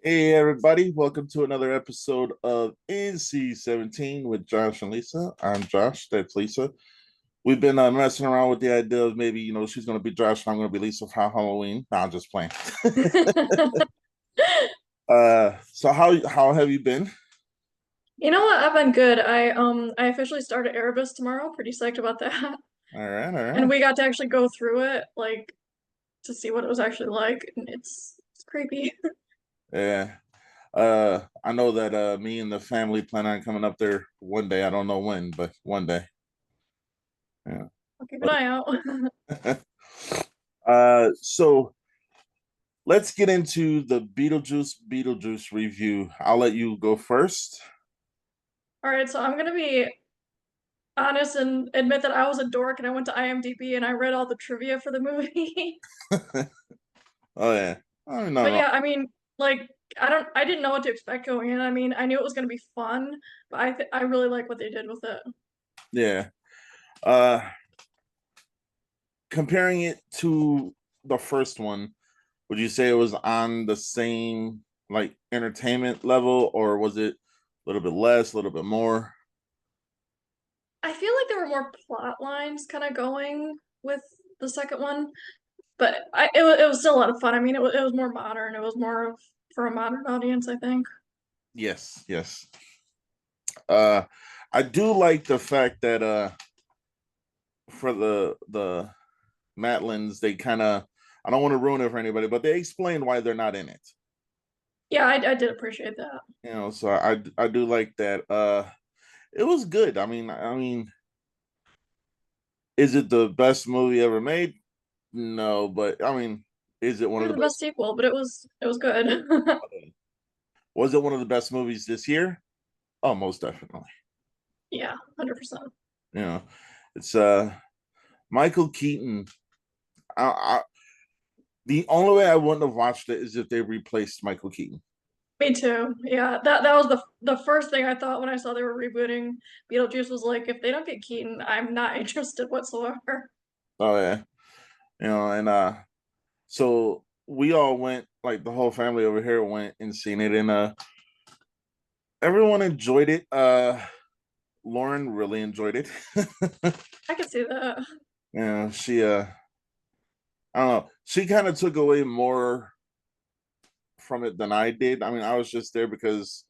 Hey everybody, welcome to another episode of NC-17 with Josh and Lisa. I'm Josh, that's Lisa. We've been messing around with the idea of maybe, she's going to be Josh and I'm going to be Lisa for Halloween. No, I'm just playing. So how have you been? You know what? I've been good. I officially started Erebus tomorrow. Pretty psyched about that. All right, all And right. we got to actually go through it, like to see what it was actually like. And it's creepy. Yeah. I know that me and the family plan on coming up there one day. I don't know when, but one day. Yeah. I'll keep an But eye out. so let's get into the Beetlejuice review. I'll let you go first. All right, so I'm gonna be honest and admit that I was a dork and I went to IMDb and I read all the trivia for the movie. Oh yeah. Oh no But no. yeah, I mean, like I didn't know what to expect going in. I mean, I knew it was gonna be fun, but I really like what they did with it. Yeah. Uh Comparing it to the first one, would you say it was on the same like entertainment level or was it a little bit less, a little bit more? I feel like there were more plot lines kind of going with the second one. But it was still a lot of fun. I mean, it was more modern. It was more of for a modern audience, I think. Yes, yes. Uh I do like the fact that for the Matlins, they kind of, I don't want to ruin it for anybody, but they explain why they're not in it. Yeah, I did appreciate that. So I do like that. It was good. I mean, is it the best movie ever made? No, but I mean, is it one of Not the the best best? sequel, but it was good. Was it one of the best movies this year? Oh, most definitely. Yeah, 100%. You know, it's Michael Keaton. I the only way I wouldn't have watched it is if they replaced Michael Keaton. Me too. Yeah, that was the first thing I thought when I saw they were rebooting Beetlejuice was like, if they don't get Keaton, I'm not interested whatsoever. Oh yeah, and so we all went, like the whole family over here went and seen it, and everyone enjoyed it. Lauren really enjoyed it. I could see that. She I don't know, she kind of took away more from it than I did. I mean, I was just there because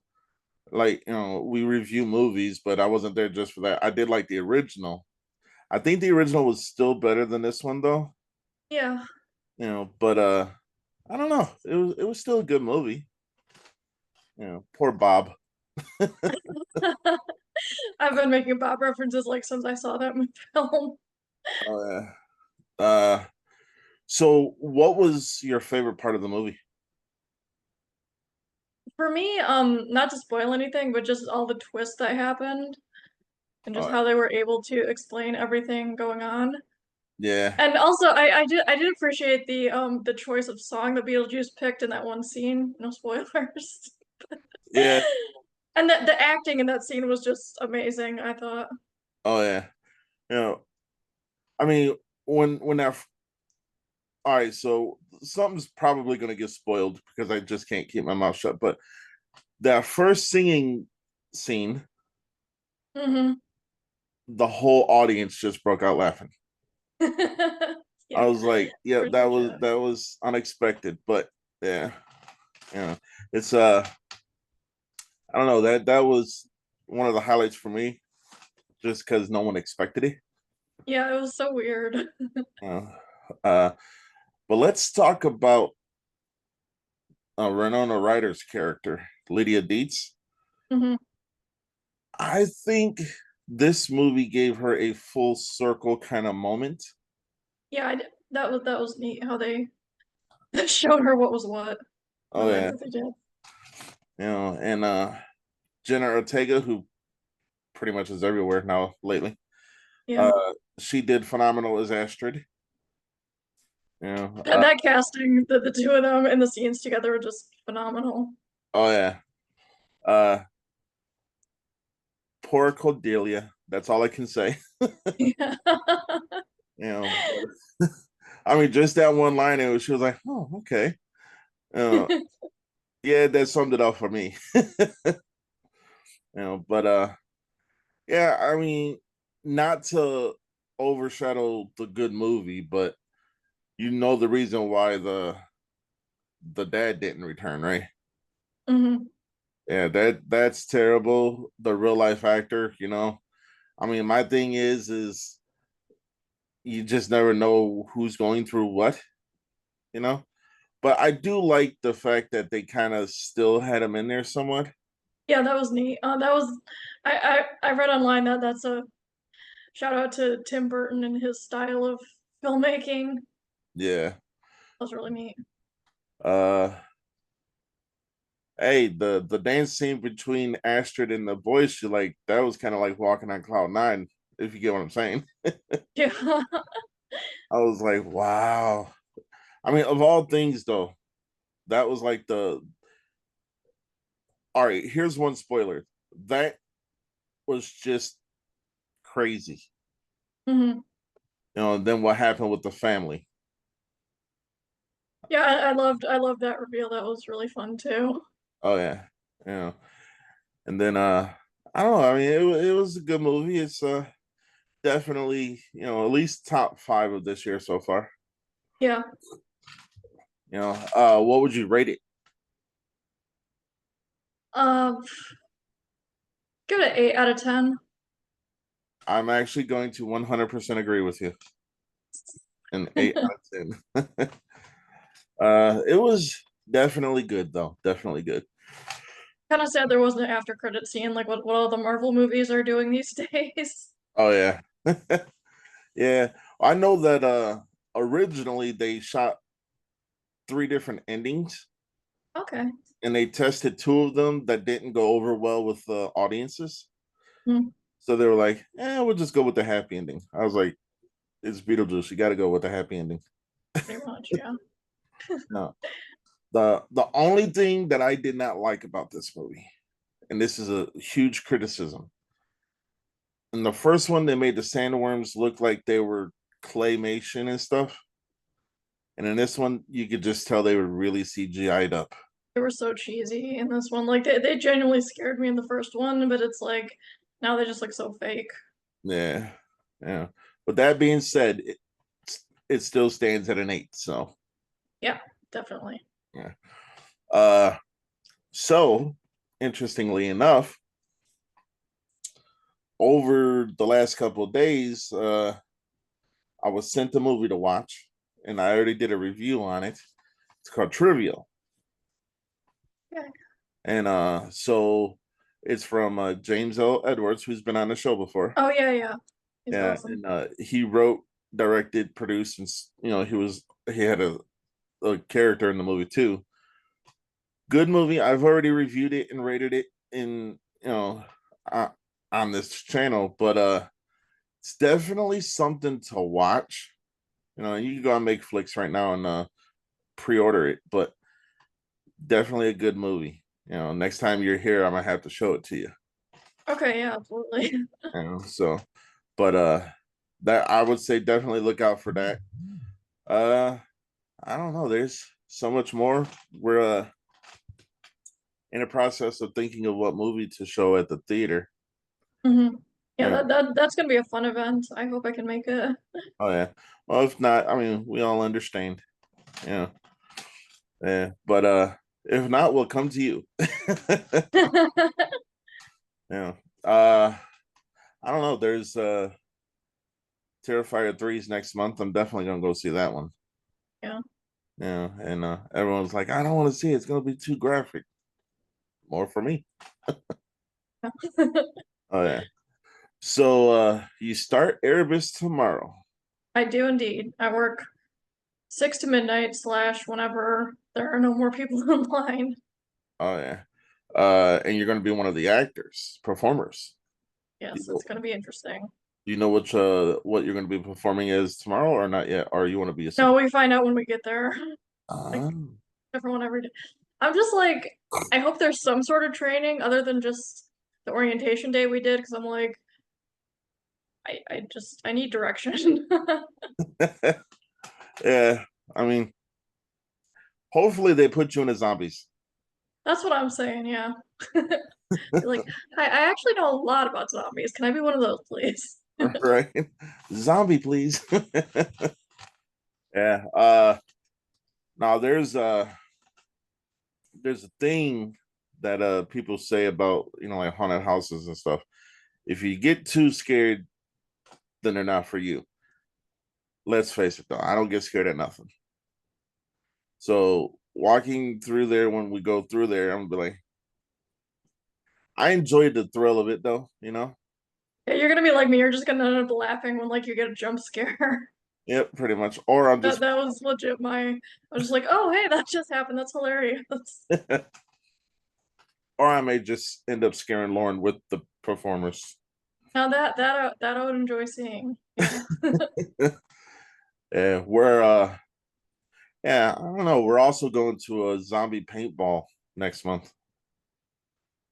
like, we review movies, but I wasn't there just for that. I did like the original. I think the original was still better than this one though. Yeah. But I don't know. It was still a good movie. Poor Bob. I've been making Bob references like since I saw that film. Oh yeah. So what was your favorite part of the movie? For me, not to spoil anything, but just all the twists that happened and just Oh how they were able to explain everything going on. yeah. And also, I did appreciate the choice of song that Beetlejuice picked in that one scene. No spoilers. Yeah. And the acting in that scene was just amazing, I thought. Oh yeah. You know, I mean, when that, all right, so something's probably gonna get spoiled because I just can't keep my mouth shut. But that first singing scene, Hmm. the whole audience just broke out laughing. I Yeah, was like, yeah, pretty that legit. was unexpected, but yeah, yeah, it's I don't know, that was one of the highlights for me, just because no one expected it. Yeah, it was so weird. Uh, uh, but let's talk about Renona Ryder's character, Lydia Dietz. Hmm. I think this movie gave her a full circle kind of moment. Yeah, that was neat how they showed her what was what in the Oh way yeah, that they did. and Jenna Ortega, who pretty much is everywhere now lately. Yeah. Uh, she did phenomenal as Astrid. That, Uh, that casting, the two of them and the scenes together were just phenomenal. oh yeah. Uh, Poor Cordelia. That's all I can say. Yeah. I mean, just that one line, she was like, "Oh, okay." Uh, Yeah, that summed it up for me. But yeah, I mean, not to overshadow the good movie, but the reason why the dad didn't return, right? Hmm. Yeah, that's terrible. The real life actor. I mean, my thing is you just never know who's going through what, you know. But I do like the fact that they kind of still had him in there somewhat. Yeah, that was neat. That was I read online that that's a shout out to Tim Burton and his style of filmmaking. That Yeah. was really neat. Uh hey, the dance scene between Astrid and the boys, she like that was kind of like walking on cloud nine, if you get what I'm saying. Yeah. I was like, wow. I mean, of all things though, that was like the all right, here's one spoiler. That was just crazy. Hmm. And then what happened with the family. Yeah, I loved that reveal. That was really fun too. Oh yeah. Yeah. And then I don't know. I mean, it was a good movie. It's definitely, at least top five of this year so far. Yeah. What would you rate it? Um, give it an 8 out of 10. I'm actually going to 100% agree with you. An 8 out of 10. It was definitely good though. Definitely good. Kind of sad there wasn't an after credit scene like what all the Marvel movies are doing these days. Oh yeah. Yeah. I know that originally they shot three different endings Okay. and they tested two of them that didn't go over well with the audiences. Hmm. So they were like, we'll just go with the happy ending. I was like, it's Beetlejuice. You got to go with the happy ending. Pretty much, yeah. No, the only thing that I did not like about this movie, and this is a huge criticism. In the first one, they made the sandworms look like they were claymation and stuff, and in this one, you could just tell they were really CGI'd up. They were so cheesy in this one. Like they genuinely scared me in the first one, but it's like now they just look so fake. Yeah, yeah. But that being said, it still stands at an 8. So Yeah, definitely. yeah. Uh, so interestingly enough, over the last couple of days, I was sent a movie to watch, and I already did a review on it. It's called Trivial, Yeah. and so it's from James L. Edwards, who's been on the show before. Oh yeah, yeah. He's Yeah, awesome. and he wrote, directed, produced, and he had a character in the movie too. Good movie. I've already reviewed it and rated it in uh, on this channel, but it's definitely something to watch. You can go on Make Flicks right now and pre-order it, but definitely a good movie. Next time you're here, I'm gonna have to show it to you. Okay, yeah, absolutely. So, but that I would say definitely look out for that. Uh, I don't know. There's so much more. We're in the process of thinking of what movie to show at the theater. Hmm. Yeah, Yeah. that's gonna be a fun event. I hope I can make it. Oh yeah. Well, if not, I mean, we all understand. Yeah. Yeah. But if not, we'll come to you. Yeah. Uh, I don't know. There's Terrifier 3's next month. I'm definitely gonna go see that one. Yeah. Yeah. And everyone's like, I don't want to see it. It's gonna be too graphic. More for me. Oh yeah. So you start Erebus tomorrow. I do indeed. I work 6 to midnight / whenever there are no more people in line. Oh yeah. And you're gonna be one of the actors, performers. You Yes, know, it's gonna be interesting. do you know what you're gonna be performing as tomorrow or not yet? Or you want to be a No, surprise? we find out when we get there. Like everyone every day. I'm just like, I hope there's some sort of training other than just the orientation day we did, because I'm like, I need direction. Yeah. I mean, hopefully they put you in the zombies. That's what I'm saying, yeah. You're like, I actually know a lot about zombies. Can I be one of those, please? Right? Zombie, please. Yeah. Now there's a thing that people say about, like haunted houses and stuff. If you get too scared, then they're not for you. Let's face it though, I don't get scared at nothing. So walking through there, when we go through there, I'm gonna be like, I enjoyed the thrill of it though. Yeah, you're gonna be like me. You're just gonna end up laughing when like you get a jump scare. Yep, pretty much. Or I'm That just that was legit my. I was just like, oh hey, that just happened. That's hilarious. or I may just end up scaring Lauren with the performers. Now that I would enjoy seeing. Yeah. Yeah, yeah, I don't know. We're also going to a zombie paintball next month.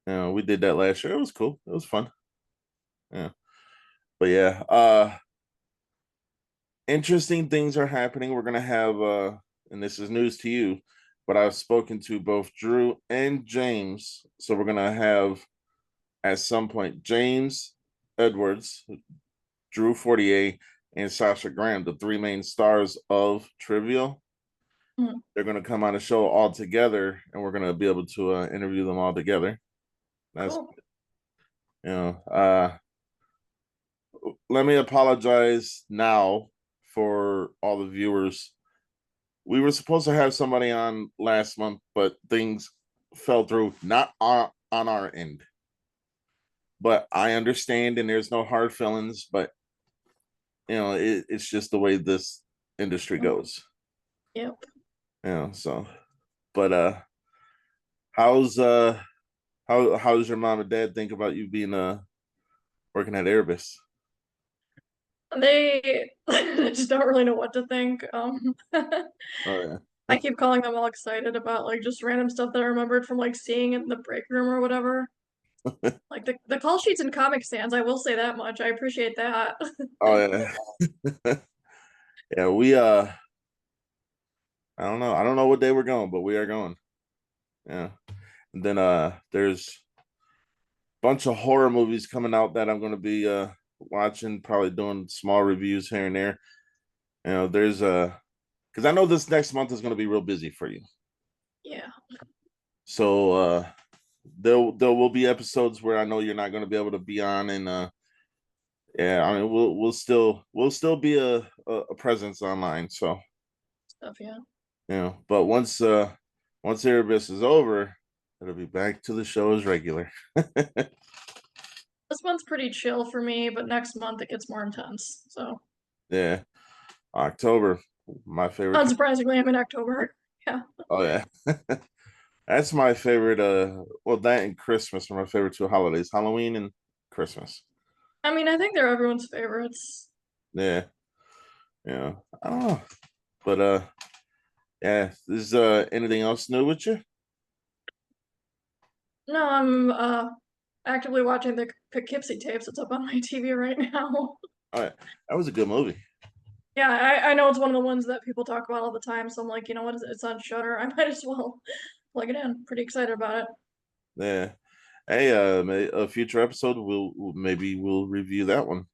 We did that last year. It was cool. It was fun. Yeah. But yeah, interesting things are happening. We're gonna have and this is news to you, but I've spoken to both Drew and James. So we're gonna have at some point James Edwards, Drew Fortier, and Sasha Graham, the three main stars of Trivial. Mhm. They're gonna come on the show all together, and we're gonna be able to interview them all together. That's Cool. you know, let me apologize now for all the viewers. We were supposed to have somebody on last month, but things fell through, not on our end. But I understand, and there's no hard feelings. But it's just the way this industry goes. Yep. So, but how's uh, how's your mom and dad think about you being working at Airbus? They just don't really know what to think. Oh I keep calling them all excited about like just random stuff that I remembered from like seeing it in the break room or whatever. yeah. Like the call sheets and comic stands, I will say that much. I appreciate that. Oh yeah. Yeah, I don't know. I don't know what day we're going, but we are going. Yeah. And then there's a bunch of horror movies coming out that I'm gonna be watching, probably doing small reviews here and there. There's because I know this next month is gonna be real busy for you. Yeah. So there will be episodes where I know you're not gonna be able to be on, and yeah, I mean we'll still be a presence online. So Stuff, yeah. but once Erebus is over, it'll be back to the show as regular. This month's pretty chill for me, but next month it gets more intense. So Yeah, October, my favorite time. unsurprisingly, I'm in October. Yeah. Oh yeah, that's my favorite. Well, that and Christmas are my favorite two holidays: Halloween and Christmas. I mean, I think they're everyone's favorites. Yeah, I don't know, but yeah. Is anything else new with you? No, I'm actively watching the Poughkeepsie tapes. It's up on my TV right now. Oh, yeah. That was a good movie. Yeah, I know it's one of the ones that people talk about all the time, so I'm like, you know what? It's on Shudder. I might as well plug it in. Pretty excited about it. Yeah. Hey, a future episode, maybe we'll review that one.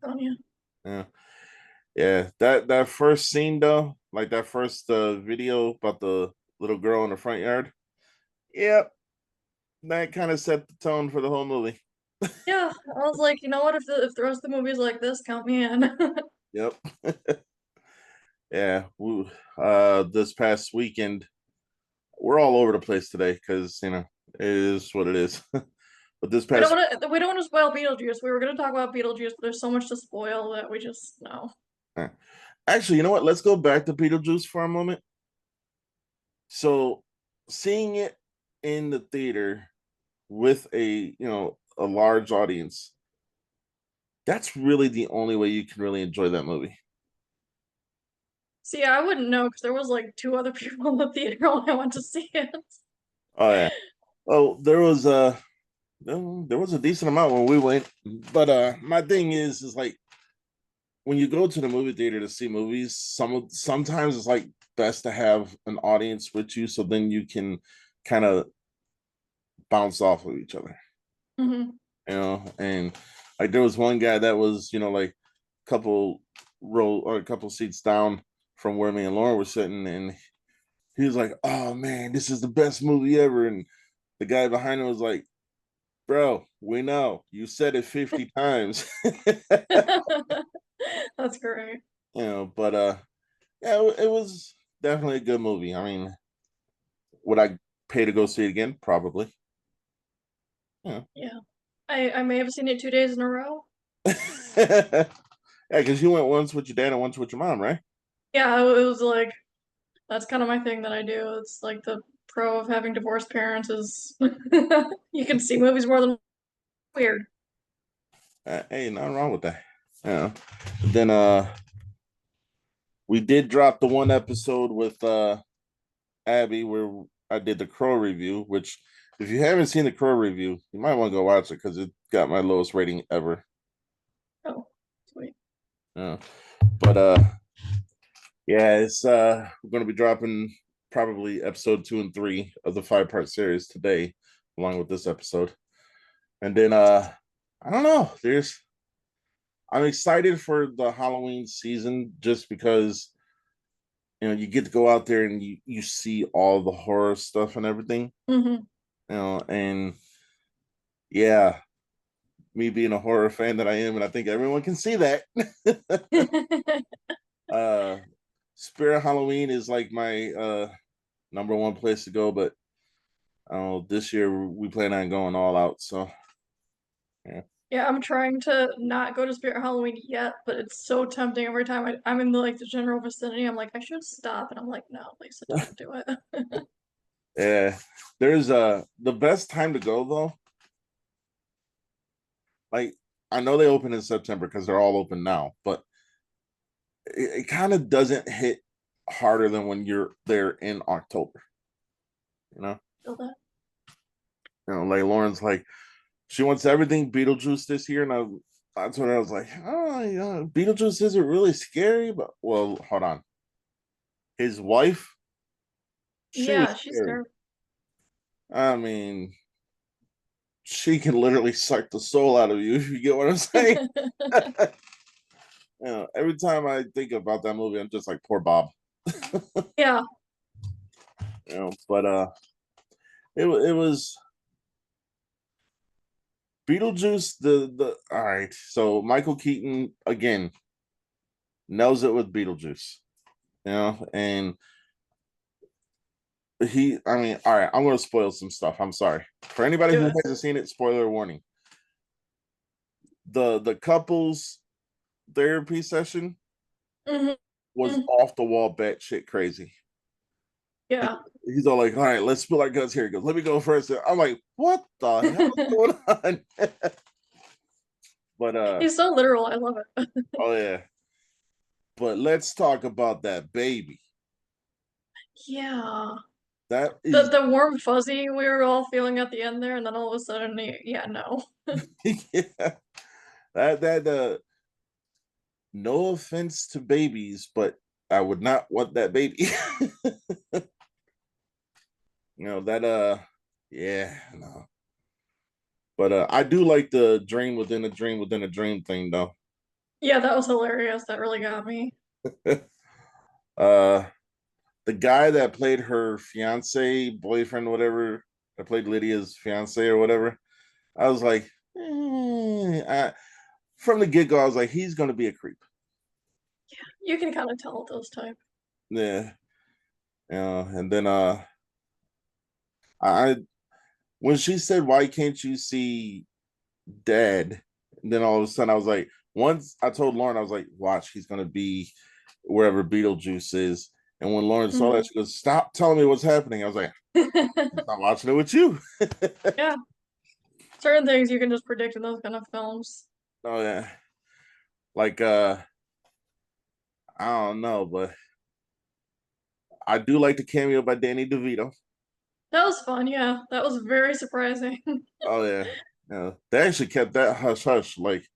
Oh yeah. Yeah. Yeah, that first scene though, like that first video about the little girl in the front yard. Yep, that kind of set the tone for the whole movie. Yeah, I was like, you know what? If the rest of the movie's like this, count me in. Yep. Yeah. This past weekend, we're all over the place today because it is what it is. But this past, We don't want to spoil Beetlejuice. We were gonna talk about Beetlejuice, but there's so much to spoil that we just no. actually, you know what? Let's go back to Beetlejuice for a moment. So, seeing it in the theater with a large audience, that's really the only way you can really enjoy that movie. See, I wouldn't know because there was like two other people in the theater when I went to see it. Oh yeah. Oh, there was a decent amount when we went, but my thing is like when you go to the movie theater to see movies, sometimes it's like best to have an audience with you, so then you can kind of bounce off of each other. Hmm. And like there was one guy that was, like a couple row or a couple seats down from where me and Lauren were sitting, and he was like, "Oh man, this is the best movie ever." And the guy behind him was like, "Bro, we know you said it 50 times." That's great. But yeah, it was definitely a good movie. I mean, would I pay to go see it again? Probably. Yeah. Yeah. I may have seen it 2 days in a row. Yeah, because you went once with your dad and once with your mom, right? Yeah, it was like that's kind of my thing that I do. It's like the pro of having divorced parents is you can see movies more than weird. Hey, nothing wrong with that. Yeah. Then we did drop the one episode with Abby where I did the Crow review, which if you haven't seen the Crow review, you might want to go watch it because it got my lowest rating ever. Oh, sweet. Yeah. But yeah, it's we're gonna be dropping probably episode 2 and 3 of the 5-part series today, along with this episode. And then I don't know, I'm excited for the Halloween season just because you get to go out there and you see all the horror stuff and everything. Hmm. And yeah, me being a horror fan that I am, and I think everyone can see that. uh Spirit Halloween is like my number one place to go, but this year we plan on going all out. So yeah. Yeah, I'm trying to not go to Spirit Halloween yet, but it's so tempting every time I'm in the general vicinity. I'm like, I should stop, and I'm like, no, Lisa, don't do it. Yeah. There's the best time to go though. Like I know they open in September because they're all open now, but it kind of doesn't hit harder than when you're there in October. You know, Feel that? like Lauren's like she wants everything Beetlejuice this year, and that's when I was like, oh, Beetlejuice isn't really scary, but well, hold on, his wife, she was Yeah, she's scary. scary. I mean, she can literally suck the soul out of you if you get what I'm saying. Every time I think about that movie, I'm just like, poor Bob. Yeah. But it was Beetlejuice. The all right. So Michael Keaton again nails it with Beetlejuice. And I mean, all right. I'm going to spoil some stuff. I'm sorry for anybody Do who it. hasn't seen it. Spoiler warning. The couples therapy session Hmm. was off the wall, batshit crazy. Yeah. He's all like, "All right, let's spill our guts here." He goes, "Let me go first." I'm like, "What the hell is going on?" But He's so literal. I love it. oh yeah. But let's talk about that baby. Yeah. That The is the warm fuzzy we were all feeling at the end there, and then all of a sudden, yeah, no. yeah. That no offense to babies, but I would not want that baby. That yeah, no. But I do like the dream within a dream within a dream thing though. Yeah, that was hilarious. That really got me. uh the guy that played her fiance, boyfriend, whatever, that played Lydia's fiance or whatever, I was like, from the get go, I was like, he's gonna be a creep. You can kind of tell those type. Yeah. And then I when she said, "Why can't you see Dad?" And then all of a sudden, I was like, once I told Lauren, I was like, "Watch, he's gonna be wherever Beetlejuice is." And when Lauren saw that, Hmm. she goes, "Stop telling me what's happening." I was like, "I'm watching it with you." Yeah, certain things you can just predict in those kind of films. Oh yeah, like I don't know, but I do like the cameo by Danny DeVito. That was fun. Yeah, that was very surprising. Oh yeah, they actually kept that hush hush. Like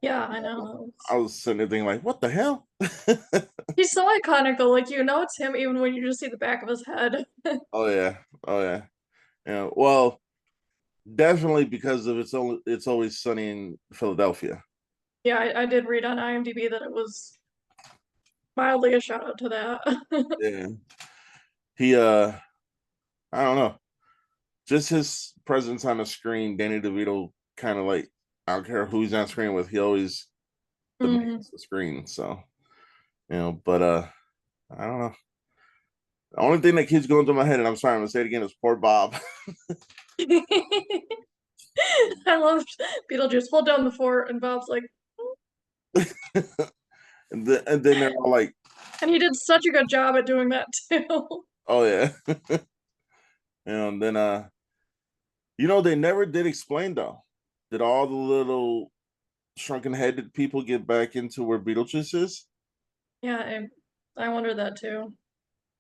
Yeah, I know. I was sitting there thinking, like, what the hell? He's so iconic though. Like you know it's him even when you just see the back of his head. Oh yeah, oh yeah, yeah. Well, definitely because of it's always sunny in Philadelphia. Yeah, I did read on IMDb that it was mildly a shout out to that. Yeah. He I don't know. Just his presence on the screen, Danny DeVito kind of like I don't care who he's on screen with, he always Mhm. demands the screen. So, but I don't know. The only thing that keeps going through my head, and I'm sorry, I'm gonna say it again, is poor Bob. I loved Beetlejuice. Hold down the fort, and Bob's like, And then they're all like, and he did such a good job at doing that too. oh yeah. And then they never did explain though. Did all the little shrunken headed people get back into where Beetlejuice is? Yeah, I wonder that too.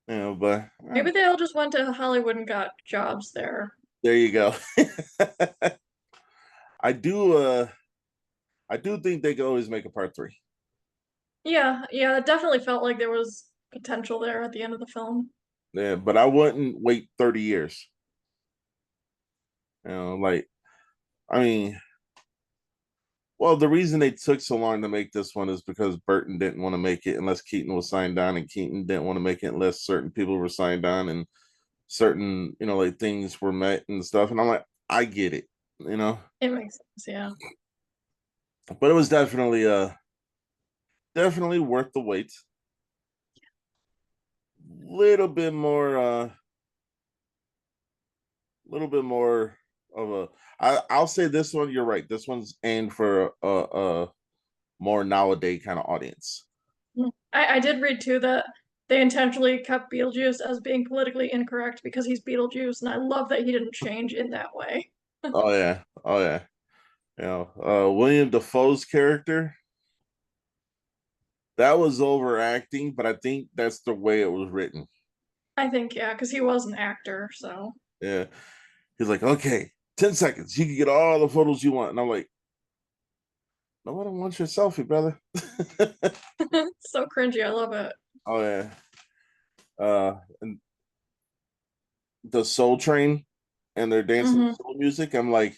But Maybe they all just went to Hollywood and got jobs there. there you go. I do I do think they could always make a part three. Yeah, yeah, it definitely felt like there was potential there at the end of the film. Yeah, but I wouldn't wait 30 years. Like I mean, well, the reason they took so long to make this one is because Burton didn't want to make it unless Keaton was signed on, and Keaton didn't want to make it unless certain people were signed on and certain, like things were met and stuff. And I'm like, I get it, you know. It makes sense, yeah. But it was definitely worth the wait. Little bit more of a I'll say this one, you're right. This one's aimed for a more nowadays kind of audience. I did read too that they intentionally kept Beetlejuice as being politically incorrect because he's Beetlejuice, and I love that he didn't change in that way. Oh yeah. Oh yeah. William Defoe's character, that was overacting, but I think that's the way it was written. I think, yeah, because he was an actor, so Yeah. He's like, okay, 10 seconds. You can get all the photos you want. And I'm like, nobody wants your selfie, brother. so cringy. I love it. Oh yeah. And the Soul Train and their dancing Hmm. soul music. I'm like,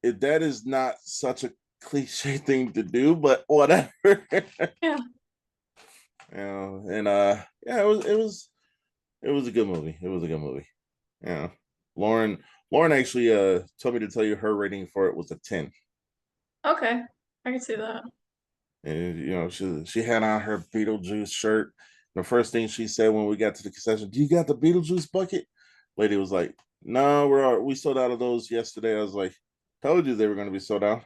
that is not such a cliche thing to do, but whatever. Yeah. And yeah, it was a good movie. It was a good movie. Yeah. Lauren Lauren actually told me to tell you her rating for it was a 10. Okay. I can see that. And she had on her Beetlejuice shirt. The first thing she said when we got to the concession, "Do you got the Beetlejuice bucket?" Lady was like, "No, we sold out of those yesterday." I was like, "Told you they were going to be sold out."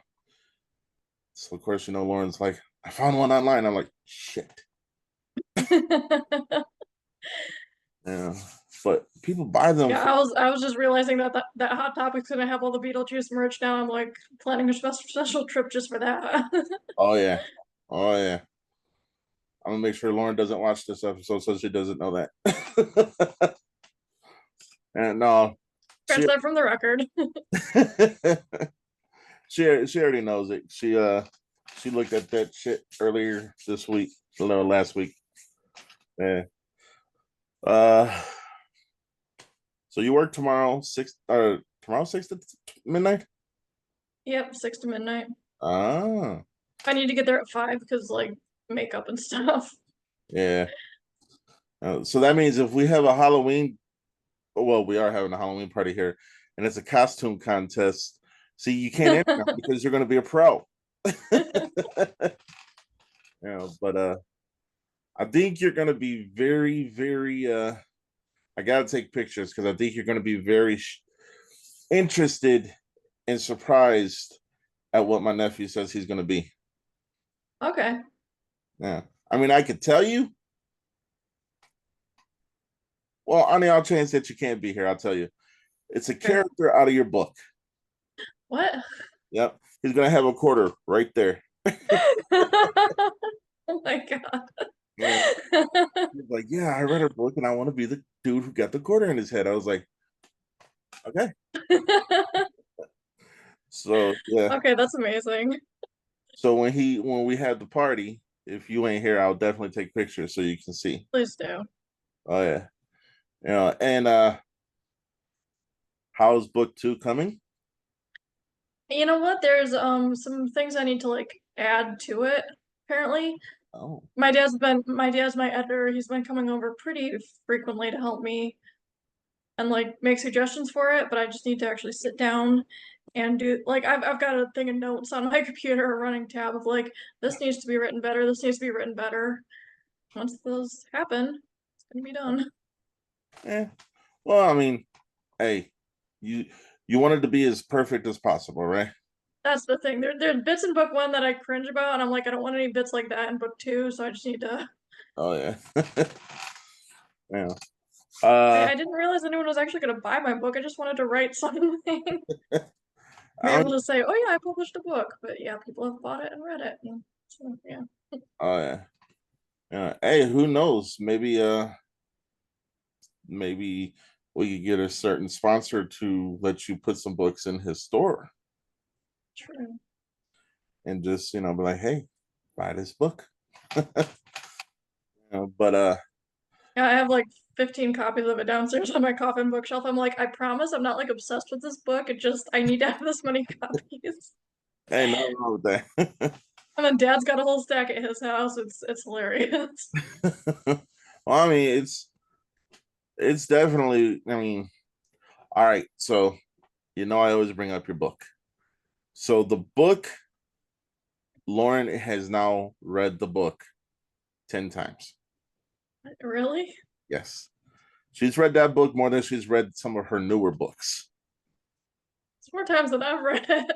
So of course, Lauren's like, "I found one online." I'm like, "Shit." Yeah, but people buy them. Yeah, I was just realizing that Hot Topic's gonna have all the Beetlejuice merch now. I'm like planning a special trip just for that. Oh yeah, oh yeah. I'm gonna make sure Lauren doesn't watch this episode so she doesn't know that. And no, Scratch she that from the record. she already knows it. She looked at that shit earlier this week, no, last week. Yeah. Uh, so you work tomorrow 6 to midnight. Yep, 6 to midnight. Ah, I need to get there at 5 because like makeup and stuff. yeah. So that means if we have a Halloween, well, we are having a Halloween party here, and it's a costume contest. See, you can't enter now because you're going to be a pro. But I think you're going to be very, very. I got to take pictures because I think you're going to be very interested and surprised at what my nephew says he's going to be. Okay. Yeah, I mean, I could tell you. Well, on the off chance that you can't be here, I'll tell you. It's a Okay. character out of your book. What? Yep, he's going to have a quarter right there. Oh my God. Yeah. He's like, yeah, I read her book and I want to be the dude who got the quarter in his head. I was like, okay. So yeah. Okay, that's amazing. So when we had the party, if you ain't here, I'll definitely take pictures so you can see. Please do. Oh yeah. And how's book 2 coming? You know what? There's some things I need to like add to it, apparently. Oh, My dad's my editor. He's been coming over pretty frequently to help me and like make suggestions for it, but I just need to actually sit down and do like I've got a thing of notes on my computer, a running tab of like this needs to be written better, this needs to be written better. Once those happen, it's gonna be done. yeah. Well, I mean, hey, you you wanted to be as perfect as possible, right? That's the thing. There's bits in book one that I cringe about, and I'm like, I don't want any bits like that in book two, so I just need to. Oh yeah. Yeah. I didn't realize anyone was actually gonna buy my book. I just wanted to write something. Be I able don't, to say, "Oh yeah, I published a book," but yeah, people have bought it and read it. And so, yeah, oh yeah. Yeah. Hey, who knows? Maybe we could get a certain sponsor to let you put some books in his store true. and just, be like, hey, buy this book. But Yeah, I have like 15 copies of it downstairs on my coffin bookshelf. I'm like, I promise I'm not like obsessed with this book. It just I need to have this many copies. hey, nothing wrong with that. And then Dad's got a whole stack at his house. It's hilarious. Well, I mean, it's definitely, all right, so I always bring up your book. So the book, Lauren has now read the book 10 times. Really? Yes. She's read that book more than she's read some of her newer books. It's more times than I've read it.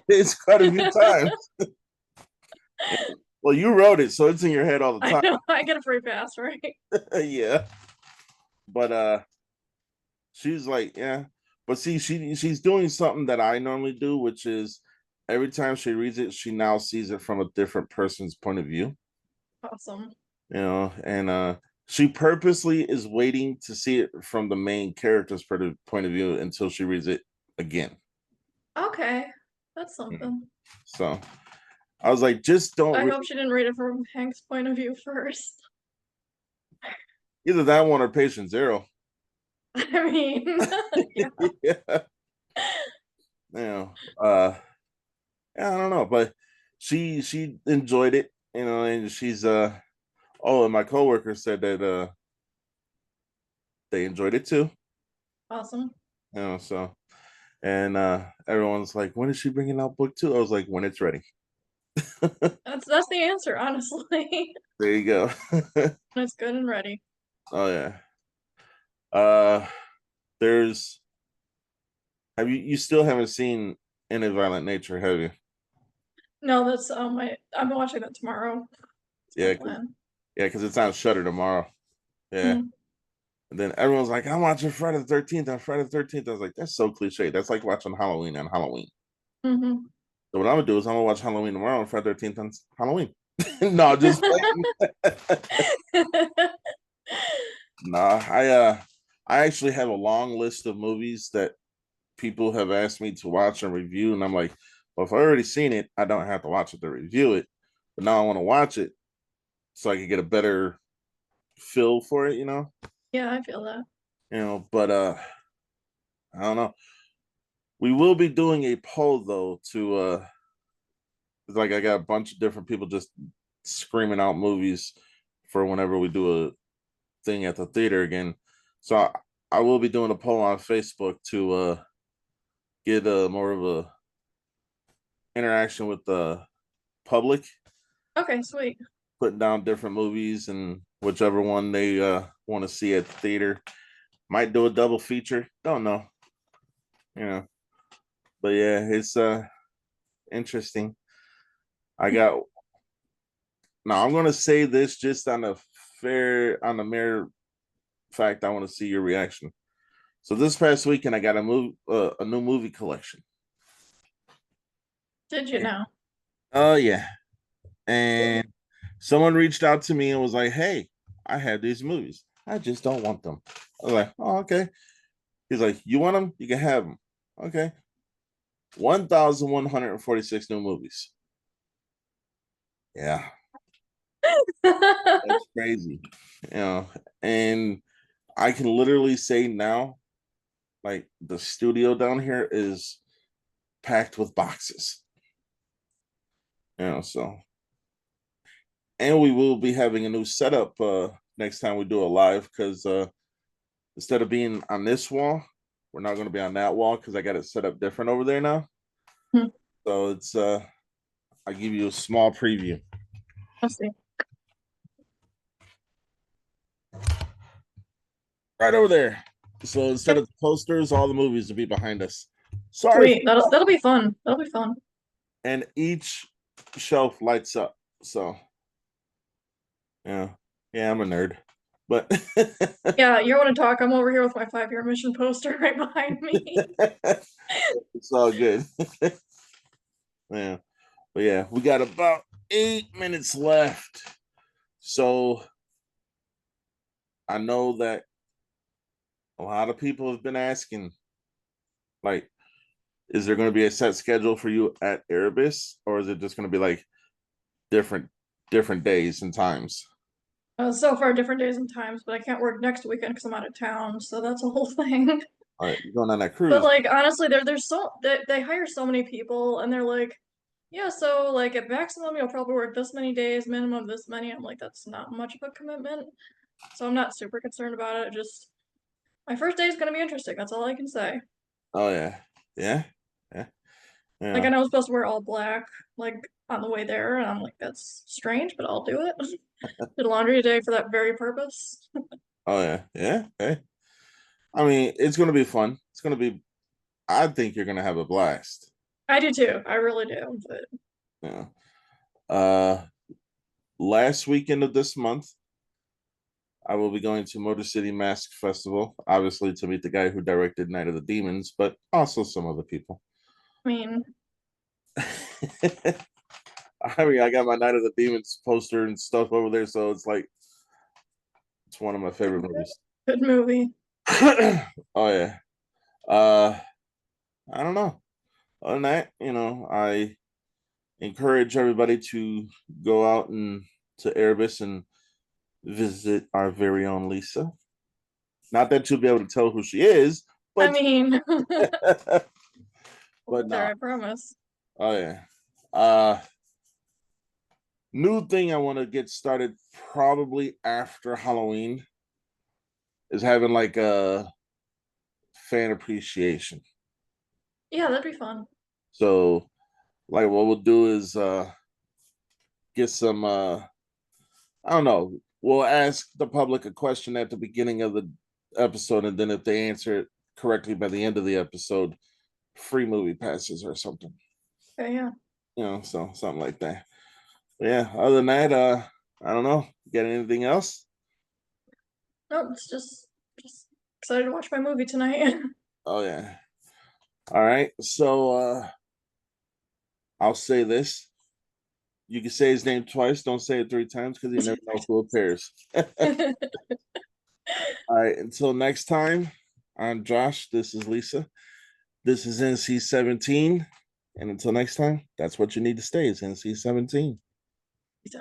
It's quite a few times. Well, you wrote it, so it's in your head all the I time. know I get a free pass, right? Yeah. But she's like, yeah. But see, she's doing something that I normally do, which is every time she reads it, she now sees it from a different person's point of view. Awesome. And she purposely is waiting to see it from the main character's point of view until she reads it again. Okay, that's Mhm. something. So I was like, just don't I read hope she didn't read it from Hank's point of view first. either that one or Patient Zero. I mean, yeah. Yeah. You know, uh, yeah, I don't know, but she enjoyed it, and she's oh, and my coworker said that they enjoyed it too. Awesome. So and everyone's like, when is she bringing out book two? I was like, when it's ready. That's the answer, honestly. There you go. When it's good and ready. Oh yeah. Uh there's have you still haven't seen Any Violent Nature, have you? No, that's I'm watching that tomorrow. It's my Yeah, plan. because it's on Shutter tomorrow. Yeah. Mm, And then everyone's like, I'm watching Friday the 13th on Friday the 13th. I was like, that's so cliche. That's like watching Halloween on Halloween. hmm So what I'm gonna do is I'm gonna watch Halloween tomorrow on Friday the 13th on Halloween. No, just nah. I actually have a long list of movies that people have asked me to watch and review, and I'm like, well, if I already seen it, I don't have to watch it to review it. But now I want to watch it so I can get a better feel for it, Yeah, I feel that. But I don't know. We will be doing a poll though to like I got a bunch of different people just screaming out movies for whenever we do a thing at the theater again. So I will be doing a poll on Facebook to get more of a interaction with the public, Okay, sweet. putting down different movies and whichever one they want to see at the theater. Might do a double feature. Don't know. You know. But yeah, it's interesting. I got now I'm gonna say this just on the mere fact I want to see your reaction. So this past weekend I got a new movie collection. Did you know? Oh yeah. And someone reached out to me and was like, hey, I have these movies. I just don't want them. I was like, oh, okay. He's like, you want them? You can have them. Okay. 1,146 new movies. Yeah, that's crazy. You know, and I can literally say now, like the studio down here is packed with boxes. So and we will be having a new setup next time we do a live because instead of being on this wall, we're not going to be on that wall because I got it set up different over there now. Hmm. So it's I'll give you a small preview. I'll see. Right over there. So instead of the posters, all the movies will be behind us. Sorry. Sweet. That'll be fun. That'll be fun. And each shelf lights up. So yeah. Yeah, I'm a nerd. But Yeah, you want to talk? I'm over here with my 5-year mission poster right behind me. it's all good. Yeah. But yeah, we got about 8 minutes left. So I know that a lot of people have been asking, like, is there going to be a set schedule for you at Erebus, or is it just going to be like different days and times? So far, different days and times, but I can't work next weekend because I'm out of town, so that's a whole thing. All right, you're going on that But cruise. like honestly, there's so they hire so many people, and they're like, yeah, so like at maximum you'll probably work this many days, minimum this many. I'm like, that's not much of a commitment, so I'm not super concerned about it. Just my first day is gonna be interesting. That's all I can say. Oh yeah, yeah, yeah, Like yeah. I know I was supposed to wear all black, like on the way there, and I'm like, that's strange, but I'll do it. Did laundry today for that very purpose. Oh yeah, yeah. Hey, I mean, it's going to be fun. It's going to be. I think you're going to have a blast. I do too. I really do. But Yeah. Uh, last weekend of this month, I will be going to Motor City Mask Festival, obviously to meet the guy who directed Night of the Demons, but also some other people. I mean, I mean, I got my Night of the Demons poster and stuff over there, so it's like it's one of my favorite movies. good movie. Oh yeah. Uh, I don't know. Other than that, I encourage everybody to go out and to Erebus and visit our very own Lisa. Not that you'll be able to tell who she is, I but mean, but there, no. I promise. Oh yeah. Uh New thing I want to get started probably after Halloween is having like a fan appreciation. Yeah, that'd be fun. So like what we'll do is get some I don't know, we'll ask the public a question at the beginning of the episode, and then if they answer it correctly by the end of the episode, free movie passes or something. Okay, yeah. So something like that. But yeah, other than that, I don't know. Got anything else? No, it's just excited to watch my movie tonight. Oh yeah. All right. So I'll say this. You can say his name twice, don't say it 3 times because you never know who appears. All right, until next time, I'm Josh. This is Lisa. This is NC-17. And until next time, that's what you need to stay is NC-17. So.